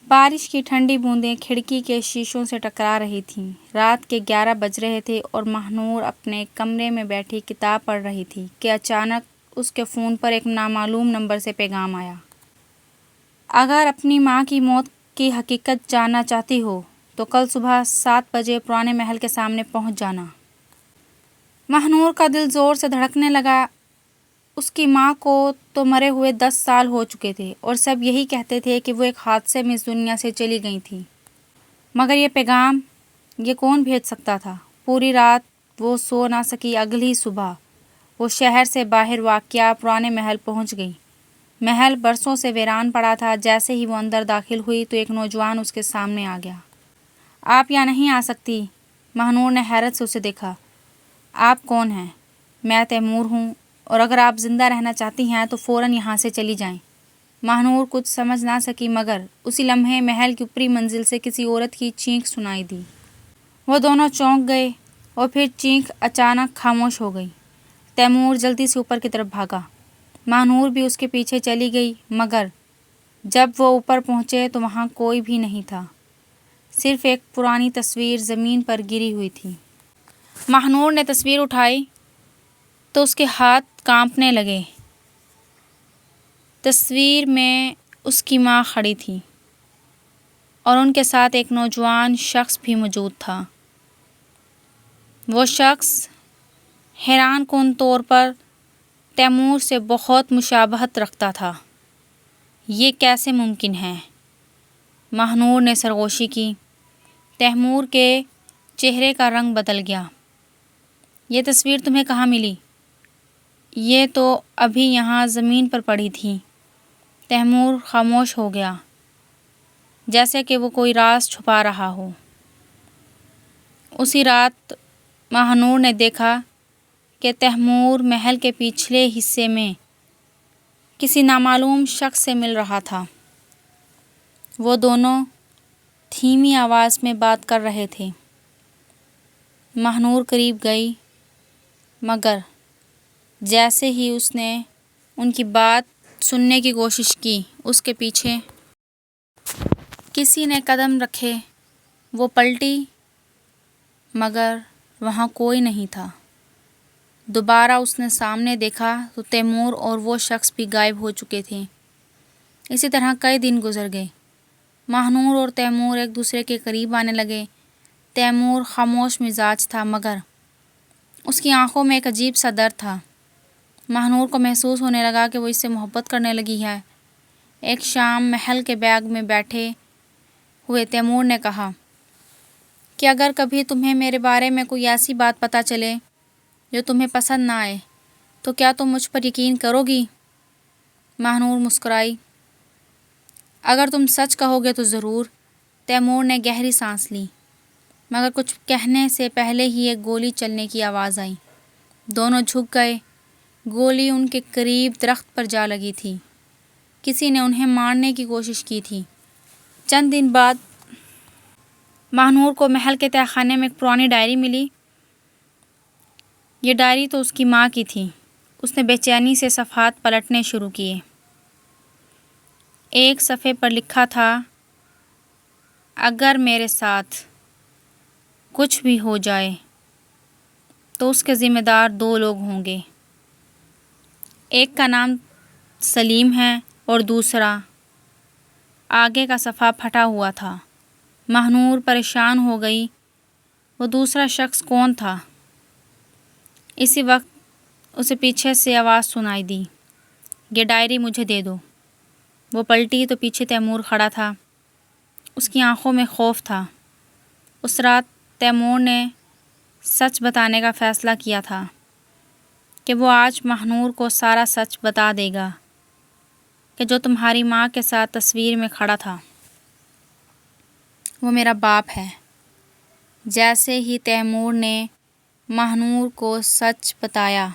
بارش کی ٹھنڈی بوندیں کھڑکی کے شیشوں سے ٹکرا رہی تھیں۔ رات کے 11 بج رہے تھے اور ماہنور اپنے کمرے میں بیٹھی کتاب پڑھ رہی تھی کہ اچانک اس کے فون پر ایک نامعلوم نمبر سے پیغام آیا۔ اگر اپنی ماں کی موت کی حقیقت جاننا چاہتی ہو تو کل صبح 7 بجے پرانے محل کے سامنے پہنچ جانا۔ ماہنور کا دل زور سے دھڑکنے لگا۔ اس کی ماں کو تو مرے ہوئے 10 سال ہو چکے تھے اور سب یہی کہتے تھے کہ وہ ایک حادثے میں اس دنیا سے چلی گئی تھیں، مگر یہ پیغام یہ کون بھیج سکتا تھا؟ پوری رات وہ سو نہ سکی۔ اگلی صبح وہ شہر سے باہر واقع پرانے محل پہنچ گئی۔ محل برسوں سے ویران پڑا تھا۔ جیسے ہی وہ اندر داخل ہوئی تو ایک نوجوان اس کے سامنے آ گیا۔ آپ یہاں نہیں آ سکتی۔ ماہنور نے حیرت سے اسے دیکھا۔ آپ کون ہیں؟ میں تیمور ہوں، اور اگر آپ زندہ رہنا چاہتی ہیں تو فوراً یہاں سے چلی جائیں۔ ماہنور کچھ سمجھ نہ سکی، مگر اسی لمحے محل کی اوپری منزل سے کسی عورت کی چیخ سنائی دی۔ وہ دونوں چونک گئے اور پھر چیخ اچانک خاموش ہو گئی۔ تیمور جلدی سے اوپر کی طرف بھاگا۔ ماہنور بھی اس کے پیچھے چلی گئی، مگر جب وہ اوپر پہنچے تو وہاں کوئی بھی نہیں تھا، صرف ایک پرانی تصویر زمین پر گری ہوئی تھی۔ ماہنور نے تصویر اٹھائی تو اس کے ہاتھ کانپنے لگے۔ تصویر میں اس کی ماں کھڑی تھی اور ان کے ساتھ ایک نوجوان شخص بھی موجود تھا۔ وہ شخص حیران کن طور پر تیمور سے بہت مشابہت رکھتا تھا۔ یہ کیسے ممکن ہے؟ ماہنور نے سرگوشی کی۔ تیمور کے چہرے کا رنگ بدل گیا۔ یہ تصویر تمہیں کہاں ملی؟ یہ تو ابھی یہاں زمین پر پڑی تھی۔ تیمور خاموش ہو گیا، جیسے کہ وہ کوئی راز چھپا رہا ہو۔ اسی رات ماہنور نے دیکھا کہ تیمور محل کے پچھلے حصے میں کسی نامعلوم شخص سے مل رہا تھا۔ وہ دونوں دھیمی آواز میں بات کر رہے تھے۔ ماہنور قریب گئی، مگر جیسے ہی اس نے ان کی بات سننے کی کوشش کی، اس کے پیچھے کسی نے قدم رکھے۔ وہ پلٹی، مگر وہاں کوئی نہیں تھا۔ دوبارہ اس نے سامنے دیکھا تو تیمور اور وہ شخص بھی غائب ہو چکے تھے۔ اسی طرح کئی دن گزر گئے۔ ماہنور اور تیمور ایک دوسرے کے قریب آنے لگے۔ تیمور خاموش مزاج تھا، مگر اس کی آنکھوں میں ایک عجیب سا ڈر تھا۔ ماہنور کو محسوس ہونے لگا کہ وہ اس سے محبت کرنے لگی ہے۔ ایک شام محل کے باغ میں بیٹھے ہوئے تیمور نے کہا کہ اگر کبھی تمہیں میرے بارے میں کوئی ایسی بات پتہ چلے جو تمہیں پسند نہ آئے تو کیا تم مجھ پر یقین کرو گی؟ ماہنور مسکرائی۔ اگر تم سچ کہو گے تو ضرور۔ تیمور نے گہری سانس لی، مگر کچھ کہنے سے پہلے ہی ایک گولی چلنے کی آواز آئی۔ دونوں جھک گئے۔ گولی ان کے قریب درخت پر جا لگی تھی۔ کسی نے انہیں مارنے کی کوشش کی تھی۔ چند دن بعد ماہنور کو محل کے تہہ خانے میں ایک پرانی ڈائری ملی۔ یہ ڈائری تو اس کی ماں کی تھی۔ اس نے بے چینی سے صفحات پلٹنے شروع کیے۔ ایک صفحے پر لکھا تھا، اگر میرے ساتھ کچھ بھی ہو جائے تو اس کے ذمہ دار 2 لوگ ہوں گے۔ ایک کا نام سلیم ہے اور دوسرا۔ آگے کا صفحہ پھٹا ہوا تھا۔ ماہنور پریشان ہو گئی۔ وہ دوسرا شخص کون تھا؟ اسی وقت اسے پیچھے سے آواز سنائی دی، یہ ڈائری مجھے دے دو۔ وہ پلٹی تو پیچھے تیمور کھڑا تھا۔ اس کی آنکھوں میں خوف تھا۔ اس رات تیمور نے سچ بتانے کا فیصلہ کیا تھا کہ وہ آج ماہنور کو سارا سچ بتا دے گا کہ جو تمہاری ماں کے ساتھ تصویر میں کھڑا تھا وہ میرا باپ ہے۔ جیسے ہی تیمور نے ماہنور کو سچ بتایا،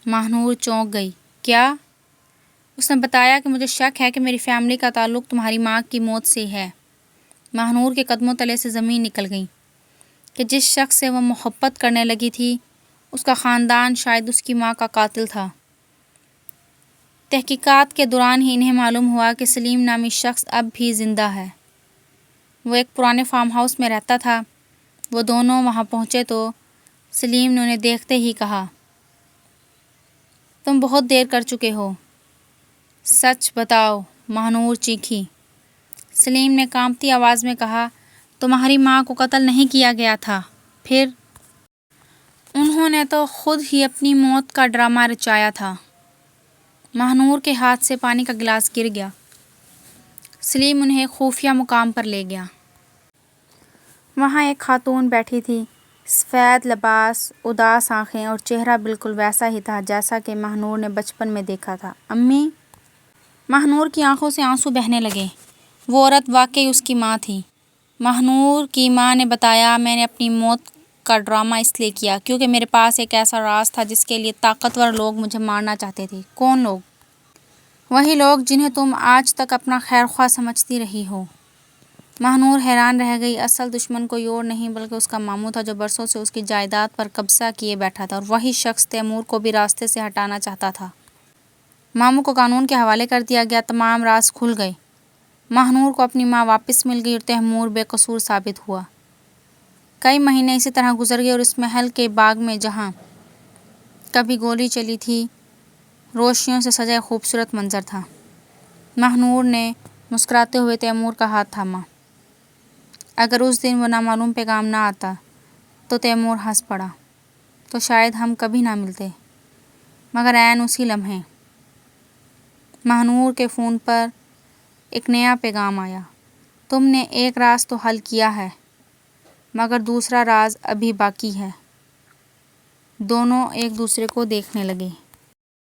ماہنور چونک گئی۔ کیا؟ اس نے بتایا کہ مجھے شک ہے کہ میری فیملی کا تعلق تمہاری ماں کی موت سے ہے۔ ماہنور کے قدموں تلے سے زمین نکل گئی کہ جس شخص سے وہ محبت کرنے لگی تھی اس کا خاندان شاید اس کی ماں کا قاتل تھا۔ تحقیقات کے دوران ہی انہیں معلوم ہوا کہ سلیم نامی شخص اب بھی زندہ ہے۔ وہ ایک پرانے فارم ہاؤس میں رہتا تھا۔ وہ دونوں وہاں پہنچے تو سلیم نے انہیں دیکھتے ہی کہا، تم بہت دیر کر چکے ہو، سچ بتاؤ۔ ماہنور چیخی۔ سلیم نے کانپتی آواز میں کہا، تمہاری ماں کو قتل نہیں کیا گیا تھا، پھر انہوں نے تو خود ہی اپنی موت کا ڈرامہ رچایا تھا۔ ماہنور کے ہاتھ سے پانی کا گلاس گر گیا۔ سلیم انہیں ایک خفیہ مقام پر لے گیا۔ وہاں ایک خاتون بیٹھی تھی، سفید لباس، اداس آنکھیں اور چہرہ بالکل ویسا ہی تھا جیسا کہ ماہنور نے بچپن میں دیکھا تھا۔ امی؟ ماہنور کی آنکھوں سے آنسو بہنے لگے۔ وہ عورت واقعی اس کی ماں تھی۔ ماہنور کی ماں نے بتایا، میں نے اپنی موت کا ڈرامہ اس لیے کیا کیونکہ میرے پاس ایک ایسا راز تھا جس کے لیے طاقتور لوگ مجھے مارنا چاہتے تھے۔ کون لوگ؟ وہی لوگ جنہیں تم آج تک اپنا خیر خواہ سمجھتی رہی ہو۔ ماہنور حیران رہ گئی۔ اصل دشمن کوئی اور نہیں بلکہ اس کا ماموں تھا جو برسوں سے اس کی جائیداد پر قبضہ کیے بیٹھا تھا، اور وہی شخص تیمور کو بھی راستے سے ہٹانا چاہتا تھا۔ ماموں کو قانون کے حوالے کر دیا گیا، تمام راز کھل گئے۔ ماہنور کو اپنی ماں واپس مل گئی اور تیمور بے قصور ثابت ہوا۔ کئی مہینے اسی طرح گزر گئے اور اس محل کے باغ میں جہاں کبھی گولی چلی تھی، روشنیوں سے سجا ایک خوبصورت منظر تھا۔ ماہنور نے مسکراتے ہوئے تیمور کا ہاتھ تھاما۔ اگر اس دن وہ نامعلوم پیغام نہ آتا تو تیمور ہنس پڑا، تو شاید ہم کبھی نہ ملتے۔ مگر عین اسی لمحے ماہنور کے فون پر ایک نیا پیغام آیا، تم نے ایک راز تو حل کیا ہے، مگر دوسرا راز ابھی باقی ہے۔ دونوں ایک دوسرے کو دیکھنے لگے۔